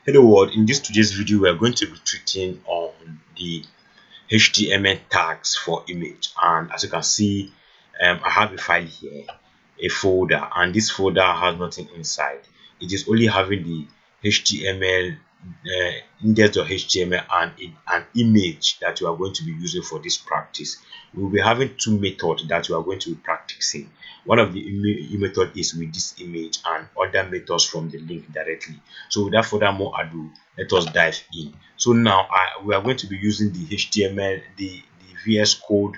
Hello world, in this today's video we are going to be treating on the HTML tags for image, and as you can see I have a file here, a folder, and this folder has nothing inside. It is only having the HTML index.html and an image that we are going to be using for this practice. We will be having two methods that we are going to be practicing. One of the method is with this image, and other methods from the link directly. So without further more ado, let us dive in. So now we are going to be using the HTML, the VS Code,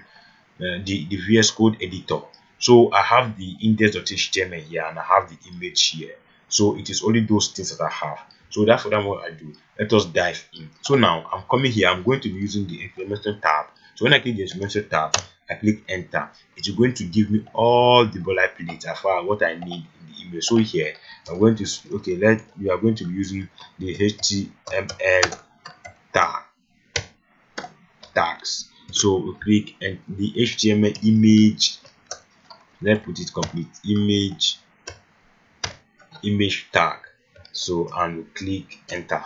the VS Code editor. So I have the index.html here, and I have the image here. So it is only those things that I have. So without further more ado, let us dive in. So now I'm coming here. I'm going to be using the implementation tab. So when I click the implementation tab, I click enter. It is going to give me all the boilerplate as far as what I need in the image. So here I'm going to we are going to be using the HTML tags. So we click and the HTML image. Let's put it complete image tag. So and we click enter.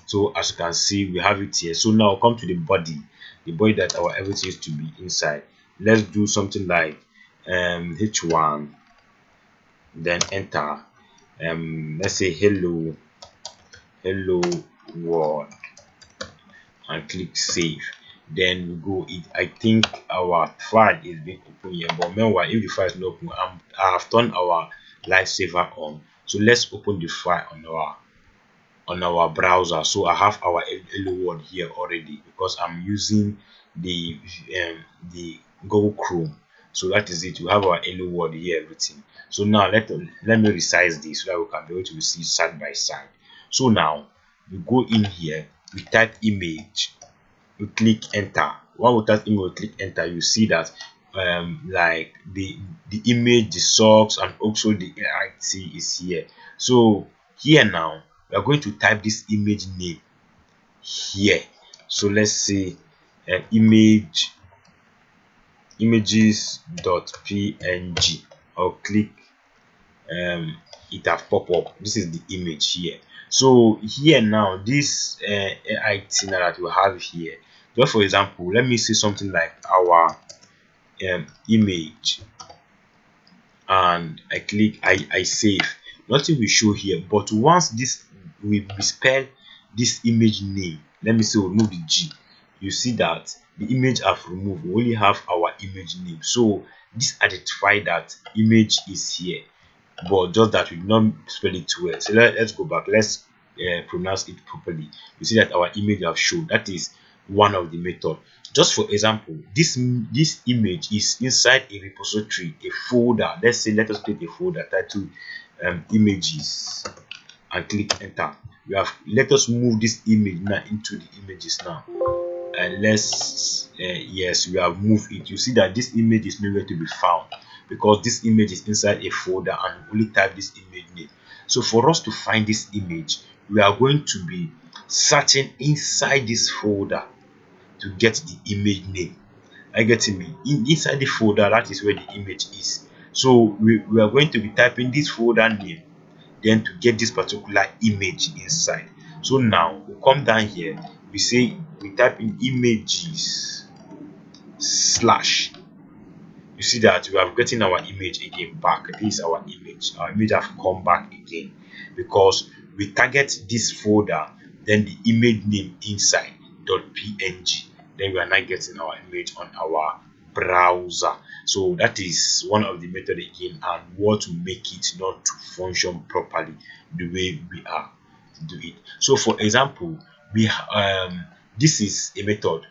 So as you can see, we have it here. So now come to the body that our everything is to be inside. Let's do something like h1, then enter. Let's say hello world, and click save. Then we go it. I think our file is being open here, but meanwhile, if the file is not open, I have turned our live saver on. So let's open the file on our browser. So I have our hello world here already because I'm using the Google Chrome. So that is it. We have our hello world here, everything. So now let me resize this so that we can be able to see side by side. So now we go in here, we type image, we click enter. When we type image, we click enter, you see that like the image, the socks, and also the AIT is here. So here now we are going to type this image name here. So let's say images.png. I'll click it have pop up. This is the image here. So here now, this AIT now that we have here, just for example, let me say something like our image, and I click I save. Nothing will show here, but once this we spell this image name, let me say we remove the G, you see that the image have removed. We only have our image name. So this identify that image is here, but just that we did not spell it well. So let's go back. Let's pronounce it properly. You see that our image have shown. That is one of the method. Just for example, this image is inside a repository, a folder. Let's say let us create a folder titled images, and click enter. We have let us move this image now into the images now, and let's yes, we have moved it. You see that this image is nowhere to be found because this image is inside a folder, and we only type this image name. So for us to find this image, we are going to be searching inside this folder to get the image name. Are you getting me? Inside the folder, that is where the image is. So we are going to be typing this folder name, then to get this particular image inside. So now we come down here, we say we type in images slash. You see that we have gotten our image again back. This is our image. Our image have come back again because we target this folder, then the image name inside .png. Then we are not getting our image on our browser. So that is one of the method again, and what to make it not to function properly the way we are to do it. So for example, we this is a method.